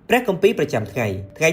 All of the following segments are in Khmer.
ព្រះគម្ពីរប្រចាំថ្ងៃ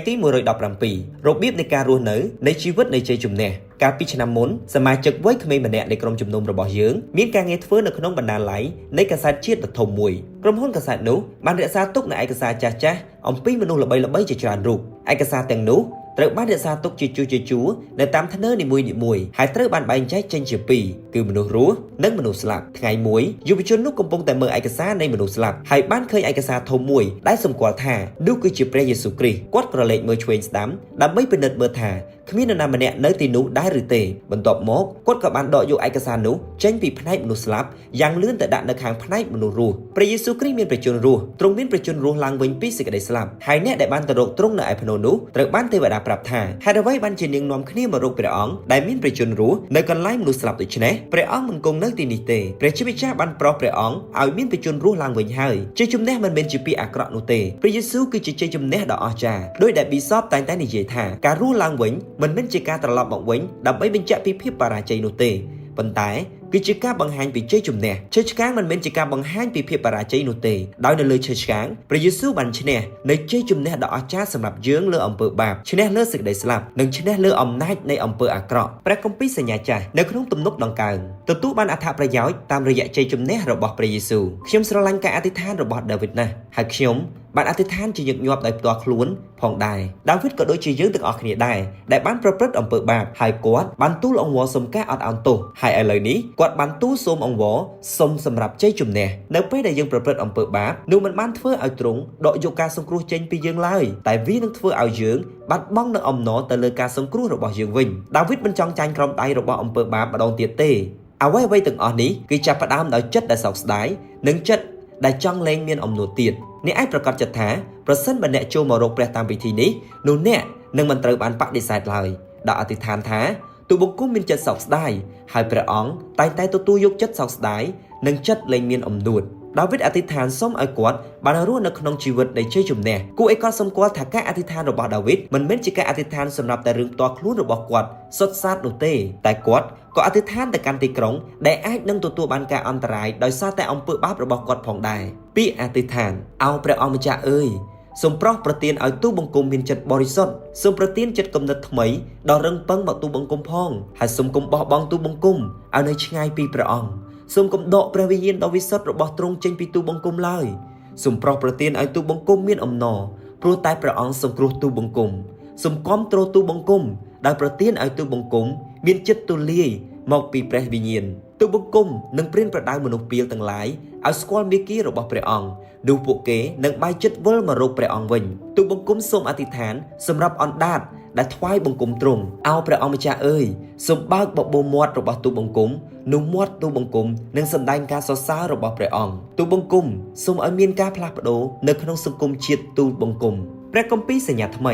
ទី117របៀបនៃការរស់នៅនៃជីវិតនៃជ័យជំនះកាលពីឆ្នាំមុនសមាជិកវ័យក្មេងម្នាក់នៃក្រុមជំនុំរបស់យើងមានការងារធ្វើនៅក្នុងបណ្ណាល័យនៃកាសែតជាតិដ៏ធំមួយក្រុមហ៊ុនកាសែតនោះបានរក្សាទុកនូវឯកសារចាស់ៗអំពីមនុស្សល្បីៗជាច្រើនរូបឯកសារទាំងនោះត្រូវបានរក្សាទុកជាជួរនៅតាមធ្នើរនីមួយៗហើយត្រូវបានបែងចែកចេញជាពីរគឺមនុស្សរស់និងមនុស្សស្លាប់ថ្ងៃមួយយុវជននោះកំពុងតែមើលឯកសារនៃមនុស្សស្លាប់ហើយបានឃើញឯកសារធំមួយដែលសម្គាល់ថានោះគឺជាព្រះយេស៊ូវគ្រីស្ទគាត់ក្រឡេកមើលឆ្វេងស្ដាំដើម្បីពិនិត្យមើលថាគ្មាននរណាម្នាក់នៅទីនោះដែរឬទេបន្ទាប់មកគាត់ក៏បានដកយកឯកសារនោះចេញពីផ្នែកមនុស្សស្លាប់យ៉ាងលឿនទៅដាក់នៅខាងផ្នែកមនុស្សរស់ព្រះយេស៊ូវគ្រីស្ទមានប្រជញ្ញរស់ទ្រង់មានប្រជញ្ញរស់ឡើងវិញពីសេចក្តីស្លាប់ហើយអ្នកដែលបានទៅរកទ្រង់នៅឯភ្នូនោះត្រូវបានទេវតាប្រាប់ថាហេតុអ្វីបានជានាងនាំគ្នាមករកព្រះអង្គដែលមានប្រជញ្ញរស់នៅកន្លែងមនុស្សស្លាប់ដូច្នេះព្រះអង្គមិនគង់នៅទីនេះទេព្រះជាម្ចាស់បានប្រោសព្រះអង្គឲ្យមានប្រជញ្ញរស់ឡើងវិញហើយជ័យជំនះមិនមែនជាពាក្យអាក្រក់នោះទេព្រះយេស៊ូវគឺជាជ័យជំនះដ៏អស្ចារ្យដោយដែលប៊ីសបតែងតែនិយាយថាការរស់ឡើងវិញមិនមែនជាការត្រឡប់មកវិញដើម្បីបញ្ជាក់ពីភាពបរាជ័យនោះទេប៉ុន្តែគឺជាការបង្ហាញពីជ័យជំនះឈើឆ្កាងមិនមែនជាការបង្ហាញពីភាពបរាជ័យនោះទេដោយនៅលើឈើឆ្កាងព្រះយេស៊ូវបានឈ្នះនៅជ័យជំនះដ៏អស្ចារ្យសម្រាប់យើងលើអំពើបាបឈ្នះលើសេចក្តីស្លាប់និងឈ្នះលើអំណាចនៃអំពើអាក្រក់ព្រះគម្ពីរសញ្ញាចាស់នៅក្នុងទំនុកដង្កើងទទួលបានអត្ថប្រយោជន៍តាមរយៈជ័យជំនះរបស់ព្រះយេស៊ូវខ្ញុំស្រឡាញ់ការអធិដ្ឋានរបស់ដាវីតណាស់ហើយខ្ញុំបានអធិដ្ឋានជាញឹកញាប់ដោយផ្ទាល់ខ្លួនផងដែរដាវីតក៏ដូចជាយើងទាំងអស់គ្នាដែរដែលបានប្រព្រឹត្តអំពើបាបហើយគាត់បានទូលអង្វរសុំការអត់ឱនទោសហើយឥឡូវនេះគាត់បានទូលសូមអង្វរសុំសម្រាប់ជ័យជំនះនៅពេលដែលយើងប្រព្រឹត្តអំពើបាបនោះមិនបានធ្វើឲ្យទ្រង់ដកយកការសង្គ្រោះចេញពីយើងឡើយតែវានឹងធ្វើឲ្យយើងបាត់បង់នូវអំណរទៅលើការសង្គ្រោះរបស់យើងវិញដាវីតមិនចង់ចាញ់ក្រោមដៃរបស់អំពើបាបម្ដងទៀតទេអ្វីទាំងអស់នេះគឺចាប់ផ្ដើមដោយចិត្តដែលសោកស្ដាយនិងចិត្តដែលចង់លែងមានអំណួតទៀតអ្នកអាចប្រកាសចិត្តថាប្រសិនបើអ្នកចូលមករកព្រះតាមពិធីនេះនោះអ្នកនឹងមិនត្រូវបានបដិសេធឡើយដោយអធិដ្ឋានថាទូបង្គំមានចិត្តសោកស្ដាយហើយព្រះអង្គតែងតែទទួលយកចិត្តសោកស្ដាយនិងចិត្តលែងមានអំណួតដាវីតអធិដ្ឋានសូមឲ្យគាត់បានរស់នៅក្នុងជីវិតនៃជ័យជំនះគួរឲ្យកត់សម្គាល់ថាការអធិដ្ឋានរបស់ដាវីតមិនមែនជាការអធិដ្ឋានសម្រាប់តែរឿងផ្ទាល់ខ្លួនរបស់គាត់សុទ្ធសាធនោះទេតែគាត់ក៏អធិដ្ឋានទៅកាន់ទីក្រុងដែលអាចនឹងទទួលបានការអន្តរាយដោយសារតែអំពើបាបរបស់គាត់ផងដែរពាក្យអធិដ្ឋានអោព្រះអង្គម្ចាស់អើយសូមប្រោសប្រទានឲ្យទូបង្គំមានចិត្តបរិសុទ្ធសូមប្រទានចិត្តគំនិតថ្មីដ៏រឹងប៉ឹងមកទូបង្គំផងហើយសូមកុំបោះបង់ទូបង្គំឲ្យនៅឆ្ងាយពីព្រះអង្គសូមកុំដកព្រះវិញ្ញាណដ៏វិសុទ្ធរបស់ទ្រង់ចេញពីទូបង្គំឡើយសូមប្រោសប្រទានឲ្យទូបង្គំមានអំណរព្រោះតែព្រះអង្គសង្គ្រោះទូបង្គំសូមគាំទ្រទូបង្គំដែលប្រទានឲ្យទូបង្គំមានចិត្តទូលាយមកពីព្រះវិញ្ញាណទូបង្គំនឹងព្រានប្រដៅមនុស្សពាលទាំងឡាយឲ្យស្គាល់មេគារបស់ព្រះអង្គនោះពួកគេនឹងបែកចិត្តវិលមករកព្រះអង្គវិញទូបង្គំសូមអធិដ្ឋានសម្រាប់អណ្ដាតដែលថ្វាយបង្គំទ្រង់អោព្រះអង្គម្ចាស់អើយសូមបើកបបោមាត់របស់ទូបង្គំនោះមាត់ទូបង្គំនឹងសម្ដែងការសរសើររបស់ព្រះអង្គទូបង្គំសូមឲ្យមានការផ្លាស់ប្ដូរនៅក្នុងសង្គមជាតិទូបង្គំព្រះគម្ពីរសញ្ញាថ្មី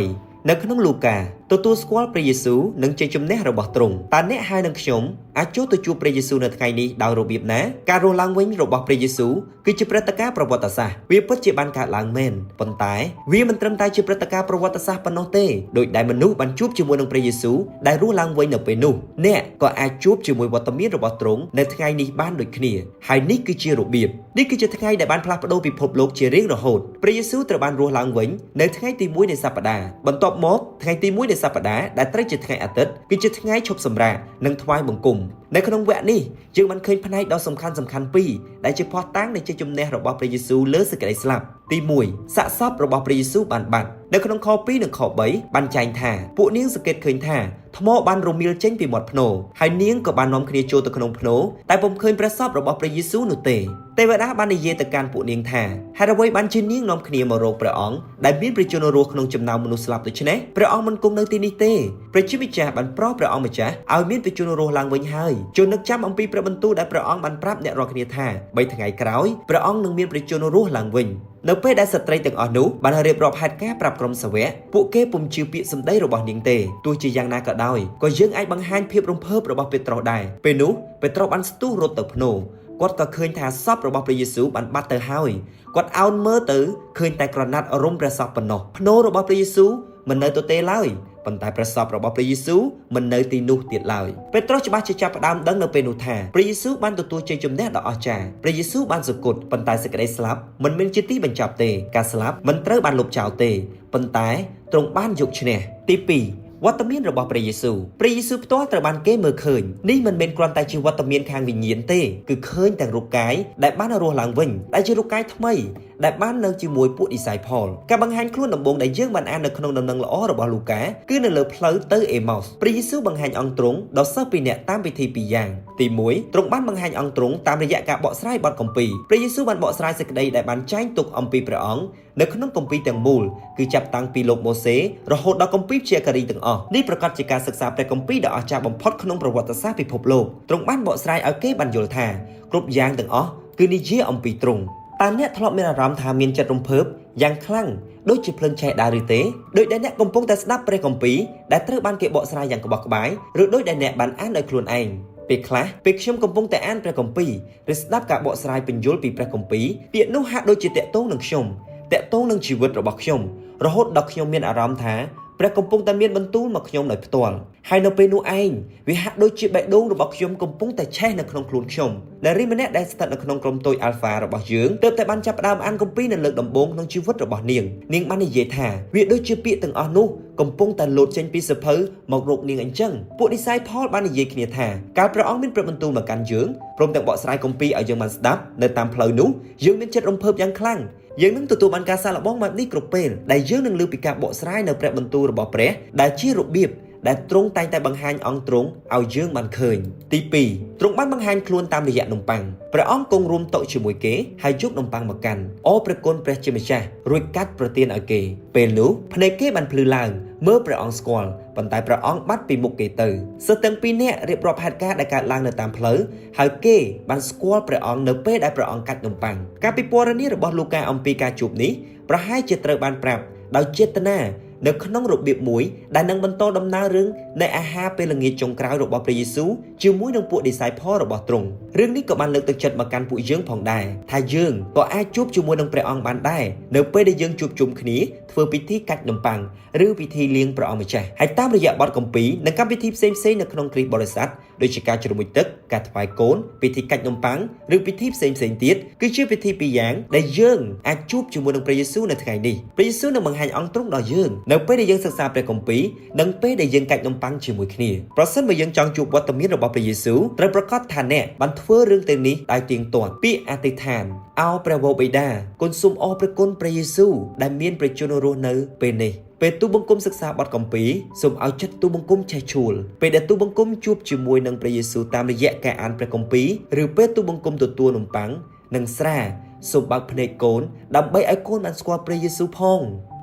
នៅក្នុងលូកាទទួលស្គាល់ព្រះយេស៊ូវនិងជ័យជំនះរបស់ទ្រង់តើអ្នកហើយនឹងខ្ញុំអាចចូលទៅជួបព្រះយេស៊ូវនៅថ្ងៃនេះដោយរបៀបណាការរស់ឡើងវិញរបស់ព្រះយេស៊ូវគឺជាព្រឹត្តិការណ៍ប្រវត្តិសាស្ត្រវាពិតជាបានកើតឡើងមែនប៉ុន្តែវាមិនត្រឹមតែជាព្រឹត្តិការណ៍ប្រវត្តិសាស្ត្រប៉ុណ្ណោះទេដោយដែលមនុស្សបានជួបជាមួយនឹងព្រះយេស៊ូវដែលរស់ឡើងវិញនៅពេលនោះអ្នកក៏អាចជួបជាមួយវត្តមានរបស់ទ្រង់នៅថ្ងៃនេះបានដូចគ្នាហើយនេះគឺជារបៀបនេះគឺជាថ្ងៃដែលបានផ្លាស់ប្ដូរពិភពលោកជារៀងរហូតព្រះយេស៊ូវត្រូវបានរស់ឡើងវិញនៅថ្ងៃទី1នៃសប្តាហ៍បន្ទាប់មកថ្ងៃទី1នៃសប្តាហ៍ដែលត្រូវជាថ្ងៃអាទិត្យគឺជាថ្ងៃឈប់សម្រាកនិងថ្វាយបង្គំនៅក្នុងវគ្គនេះយើងបានឃើញផ្នែកដ៏សំខាន់ពីរដែលជាភស្តុតាងនៃជ័យជំនះរបស់ព្រះយេស៊ូវលើសេចក្តីស្លាប់ទី1សាកសពរបស់ព្រះយេស៊ូវបានបាត់នៅក្នុងខ2និងខ3បានចែងថាពួកនាងសង្កេតឃើញថាថ្មបានរមៀលចេញពីមាត់ភ្នោហើយនាងក៏បាននាំគ្នាចូលទៅក្នុងភ្នោតែពុំឃើញព្រះសពរបស់ព្រះយេស៊ូវនោះទេទេវតាបាននិយាយទៅកាន់ពួកនាងថាហេតុអ្វីបានជានាងនាំគ្នាមករកព្រះអង្គដែលមានព្រះជន្មរស់ក្នុងចំណោមមនុស្សស្លាប់ដូច្នេះព្រះអង្គមិនគង់នៅទីនេះទេព្រះជាម្ចាស់បានប្រោសព្រះអង្គម្ចាស់ឲ្យមានព្រះជន្មរស់ឡើងវិញហើយចូលនឹកចាំអំពីព្រះបន្ទូលដែលព្រះអង្គបានប្រាប់អ្នករាល់គ្នាថា3ថ្ងៃក្រោយព្រះអង្គនឹងមានព្រះជន្មរស់ឡើងវិញនៅពេលដែលស្ត្រីទាំងអស់នោះបានរៀបរាប់ហេតុការណ៍ប្រាប់ក្រុមសាវកពួកគេពុំជឿពាក្យសម្ដីរបស់នាងទេទោះជាយ៉ាងណាក៏ដោយក៏យើងអាចបង្ហាញភាពរំភើបរបស់ពេត្រុសដែរពេលនោះពេត្រុសបានស្ទុះរត់ទៅភ្នោគាត់ក៏ឃើញថាសពរបស់ព្រះយេស៊ូវបានបាត់ទៅហើយគាត់អោនមើលទៅឃើញតែក្រណាត់រុំព្រះសពប៉ុណ្ណោះភ្នោរបស់ព្រះយេស៊ូវ មិននៅទទេឡើយប៉ុន្តែព្រះសពរបស់ព្រះយេស៊ូវមិននៅទីនោះទៀតឡើយពេត្រុសច្បាស់ជាចាប់ផ្ដើមដឹងនៅពេលនោះថាព្រះយេស៊ូវបានទទួលជ័យជំនះដ៏អស្ចារ្យព្រះយេស៊ូវបានសុគតប៉ុន្តែសេចក្តីស្លាប់មិនមានជាទីបញ្ចប់ទេការស្លាប់មិនត្រូវបានលុបចោលទេប៉ុន្តែទ្រង់បានយកឈ្នះទី2វត្តមានរបស់ព្រះយេស៊ូវផ្ទាល់ត្រូវបានគេមើលឃើញនេះមិនមែនគ្រាន់តែជាវត្តមានខាងវិញ្ញាណទេគឺឃើញទាំងរូបកាយដែលបានរស់ឡើងវិញដែលជារូបកាយថ្មីដែលបាននៅជាមួយពួកឌីសាយផលការបង្ហាញខ្លួនដំបូងដែលយើងបានអាននៅក្នុងដំណឹងល្អរបស់លូកាគឺនៅលើផ្លូវទៅអេម៉ោសព្រះយេស៊ូវបង្ហាញអង្គទ្រង់ដល់សិស្សពីរនាក់តាមវិធីពីរយ៉ាងទី1ទ្រង់បានបង្ហាញអង្គទ្រង់តាមរយៈការបកស្រាយបទគម្ពីរព្រះយេស៊ូវបានបកស្រាយសេចក្តីដែលបានចែងទុកអំពីព្រះអង្គនៅក្នុងគម្ពីរទាំងមូលគឺចាប់តាំងពីលោកម៉ូសេរហូតដល់គម្ពីរព្យាការីទាំងអស់នេះប្រកាសជាការសិក្សាព្រះគម្ពីរដ៏អស្ចារ្យបំផុតក្នុងប្រវត្តិសាស្ត្រពិភពលោកទ្រង់បានបកស្រាយឲ្យគេបានយល់ថាគ្រប់យ៉ាងទាំងអស់គឺនិយាយអំពីទ្រង់តើអ្នកធ្លាប់មានអារម្មណ៍ថាមានចិត្តរំភើបយ៉ាងខ្លាំងដូចជាភ្លើងឆេះដែរឬទេដូចដែលអ្នកកំពុងតែស្ដាប់ព្រះគម្ពីរដែលត្រូវបានគេបកស្រាយយ៉ាងក្បោះក្បាយឬដូចដែលអ្នកបានអានដោយខ្លួនឯងពេលខ្លះពេលខ្ញុំកំពុងតែអានព្រះគម្ពីរឬស្ដាប់ការបកស្រាយពន្យល់ពីព្រះគម្ពីរពាក្យនោះហាក់ដូចជាតាក់ទងនឹងខ្ញុំតាក់ទងនឹងជីវិតរបស់ខ្ញុំរហូតដល់ខ្ញុំមានអារម្មណ៍ថាព្រះកំពុងតែមានបន្ទូលមកខ្ញុំដោយផ្ទាល់ហើយនៅពេលនោះឯងវាហាក់ដូចជាបេះដូងរបស់ខ្ញុំកំពុងតែឆេះនៅក្នុងខ្លួនខ្ញុំដែលរីម្នាក់ដែលស្ថិតនៅក្នុងក្រុមតូច Alpha របស់យើងទើបតែបានចាប់ផ្ដើមអានគម្ពីរនៅលើកដំបូងក្នុងជីវិតរបស់នាងបាននិយាយថាវាដូចជាពាក្យទាំងអស់នោះកំពុងតែលោតចេញពីសភៅមករកនាងអញ្ចឹងពួកឌីសាយផលបាននិយាយគ្នាថាកាលព្រះអង្គមានព្រះបន្ទូលមកកាន់យើងព្រមទាំងបកស្រាយគម្ពីរឲ្យយើងបានស្ដាប់នៅតាមផ្លូវនោះយើងមានចិត្តរំភើបយ៉ាងខ្លាំងយើងនឹងទទួលបានការសាកល្បងបែបនេះគ្រប់ពេលដែលយើងនឹងលើពីការបកស្រាយនៅព្រះបន្ទូលរបស់ព្រះដែលជារបៀបដែលទ្រង់តែងតែបង្ហាញអង្គទ្រង់ឲ្យយើងបានឃើញទី2ទ្រង់បានបង្ហាញខ្លួនតាមរយៈនំប៉័ងព្រះអង្គគង់រួមតុជាមួយគេហើយយកនំប៉័ងមកកាន់អរព្រះគុណព្រះជាម្ចាស់រួចកាត់ប្រទានឲ្យគេពេលនោះភ្នែកគេបានភ្លឺឡើងមើលព្រះអង្គស្គាល់ប៉ុន្តែព្រះអង្គបាត់ពីមុខគេទៅសិស្សទាំងពីរនាក់រៀបរាប់ហេតុការណ៍ដែលកើតឡើងនៅតាមផ្លូវហើយគេបានស្គាល់ព្រះអង្គនៅពេលដែលព្រះអង្គកាត់នំប៉័ងការពិពណ៌នារបស់លូកាអំពីការជួបនេះប្រហែលជាត្រូវបានប្រាប់ដោយចេតនានៅក្នុងរបៀបមួយដែលនឹងបន្តដំណើររឿងនៃអាហារពេលល្ងាចចុងក្រោយរបស់ព្រះយេស៊ូវជាមួយនឹងពួកឌីសាយផលរបស់ទ្រង់រឿងនេះក៏បានលើកទឹកចិត្តមកកាន់ពួកយើងផងដែរថាយើងក៏អាចជួបជាមួយនឹងព្រះអង្គបានដែរនៅពេលដែលយើងជួបជុំគ្នាធ្វើពិធីកាច់នំប៉័ងឬពិធីលៀងព្រះអង្គម្ចាស់ហើយតាមរយៈបទគម្ពីរនិងកម្មវិធីផ្សេងៗនៅក្នុងគ្រីស្ទបរិស័ទដូចជាការជ្រមុជទឹកការថ្វាយកូនពិធីកាច់នំប៉័ងឬពិធីផ្សេងៗទៀតគឺជាពិធីពីរយ៉ាងដែលយើងអាចជួបជាមួយនឹងព្រះយេស៊ូវនៅថ្ងៃនេះព្រះយេស៊ូវនឹងបង្ហាញអង្គទ្រង់ដល់យើងនៅពេលដែលយើងសិក្សាព្រះគម្ពីរនិងពេលដែលយើងកាច់នំប៉័ងជាមួយគ្នាប្រសិនបើយើងចង់ជួបវត្តមានរបស់ព្រះយេស៊ូវត្រូវប្រកាសថាអ្នកបានធ្វើរឿងទាំងនេះដោយទៀងទាត់ពាក្យអធិដ្ឋានអោព្រះវរបិតាគុណសូមអរព្រះគុណព្រះយេស៊ូវដែលមានព្រះជន្មរស់នៅពេលនេះពេលទូបង្គំសិក្សាបទគម្ពីរសូមឲ្យចិត្តទូបង្គំឆេះឆួលពេលដែលទូបង្គំជួបជាមួយនឹងព្រះយេស៊ូវតាមរយៈការអានព្រះគម្ពីរឬពេលទូបង្គំទទួលនំប៉័ងនិងស្រាសូមបើកភ្នែកកូនដើម្បីឲ្យកូនបានស្គាល់ព្រះយេស៊ូវផ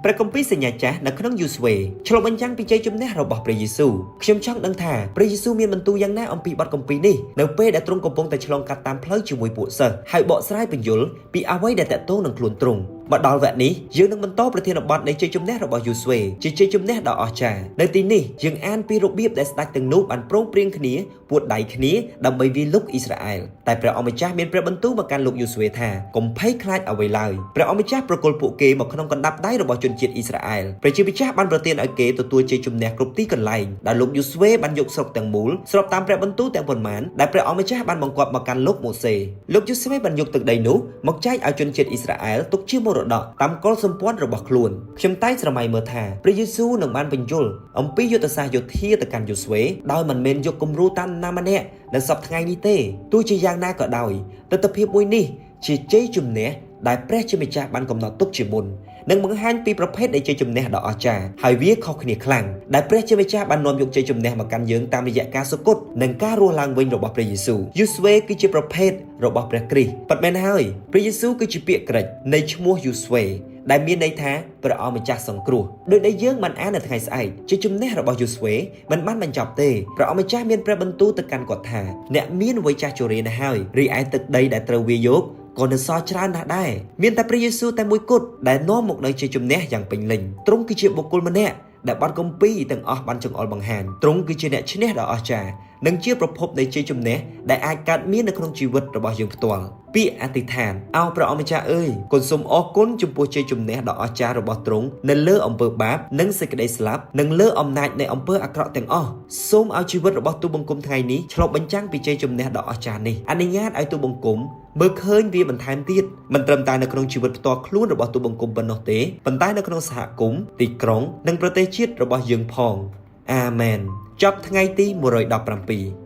ងព្រះគម្ពីរសញ្ញាចាស់នៅក្នុងយូស្វេឆ្លុះបញ្ចាំងពីជ័យជំនះរបស់ព្រះយេស៊ូវខ្ញុំចង់ដឹងថាព្រះយេស៊ូវមានបន្ទូលយ៉ាងណាអំពីបទគម្ពីរនេះនៅពេលដែលទ្រង់កំពុងតែឆ្លងកាត់តាមផ្លូវជាមួយពួកសិស្សហើយបកស្រាយពន្យល់ពីអ្វីដែលតាក់ទងនឹងខ្លួនទ្រង់មកដល់វគ្គនេះយើងនឹងបន្តប្រធានបទនៃជ័យជំនះរបស់យូស្វេជាជ័យជំនះដ៏អស្ចារ្យនៅទីនេះយើងអានពីរបៀបដែលស្ដេចទាំងនោះបានព្រមព្រៀងគ្នាពួតដៃគ្នាដើម្បីវាយលុកអ៊ីស្រាអែលតែព្រះអង្គម្ចាស់មានព្រះបន្ទូលមកកាន់លោកយូស្វេថាកុំភ័យខ្លាចអ្វីឡើយព្រះអង្គម្ចាស់ប្រគល់ពួកគេមកក្នុងកណ្ដាប់ដៃរបស់ជនជាតិអ៊ីស្រាអែលព្រះជាម្ចាស់បានប្រទានឲ្យគេទទួលជ័យជំនះគ្រប់ទីកន្លែងដែលលោកយូស្វេបានយកស្រុកទាំងមូលស្របតាមព្រះបន្ទូលទាំងប៉ុន្មានដែលព្រះអង្គម្ចាស់បានបង្គាប់មកកាន់លោកម៉ូសេលោកយូស្វេបានយកទឹកដីនោះមកចែកឲ្យជនជាតិអ៊ីស្រាអែលទុកជាមរតកតាមកុលសម្ព័ន្ធរបស់ខ្លួនខ្ញុំតែងស្រមៃមើលថាព្រះយេស៊ូវនឹងបានបញ្យល់អំពីយុទ្ធសាស្ត្រយោធាទៅកាន់យូស្វេដោយមិនមែនយកគំរូតាមណាម្នាក់នៅសប្តាហ៍ថ្ងៃនេះទេទោះជាយ៉ាងណាក៏ដោយទស្សនវិជ្ជាមួយនេះជាជ័យជំនះដែលព្រះជាម្ចាស់បានកំណត់ទុកជាមុននឹងបង្ហាញពីប្រភេទនៃជ័យជំនះដ៏អស្ចារ្យហើយវាខុសគ្នាខ្លាំងដែលព្រះជាម្ចាស់បាននាំយកជ័យជំនះមកកាន់យើងតាមរយៈការសុគតនិងការរស់ឡើងវិញរបស់ព្រះយេស៊ូវយូស្វេគឺជាប្រភេទរបស់ព្រះគ្រីស្ទពិតមែនហើយព្រះយេស៊ូវគឺជាពាក្យក្រិចនៃឈ្មោះយូស្វេដែលមានន័យថាព្រះអង្គម្ចាស់សង្គ្រោះដោយដែលយើងបានអាននៅថ្ងៃស្អែកជាជំនះរបស់យូស្វេមិនបានបញ្ចប់ទេព្រះអង្គម្ចាស់មានព្រះបន្ទូលទៅកាន់គាត់ថាអ្នកមានវ័យចាស់ជរាណាស់ហើយរីឯទឹកដីដែលត្រូវវាយកក៏នៅសល់ច្រើនណាស់ដែរមានតែព្រះយេស៊ូវតែមួយគត់ដែលនាំមកនៅជាជំនះយ៉ាងពេញលេញទ្រង់គឺជាបុគ្គលម្នាក់ដែលបទគម្ពីរទាំងអស់បានចង្អុលបង្ហាញទ្រង់គឺជាអ្នកឈ្នះដ៏អស្ចារ្យ និងជាប្រភពនៃជ័យជំនះដែលអាចកើតមាននៅក្នុងជីវិតរបស់យើងផ្ទាល់ពាក្យអធិដ្ឋានអោព្រះអម្ចាស់អើយគុណសូមអរគុណចំពោះជ័យជំនះដ៏អស្ចារ្យរបស់ទ្រង់នៅលើអំពើបាបនិងសេចក្តីស្លាប់និងលើអំណាចនៃអំពើអាក្រក់ទាំងអស់សូមឲ្យជីវិតរបស់ទូបង្គំថ្ងៃនេះឆ្លុះបញ្ចាំងពីជ័យជំនះដ៏អស្ចារ្យនេះអនុញ្ញាតឲ្យទូបង្គំមើលឃើញវាបន្ថែមទៀតមិនត្រឹមតែនៅក្នុងជីវិតផ្ទាល់ខ្លួនរបស់ទូបង្គំប៉ុណ្ណោះទេប៉ុន្តែនៅក្នុងសហគមន៍ទីក្រុងនិងប្រទេសជាតិរបស់យើងផងអាមែនចប់ថ្ងៃទី117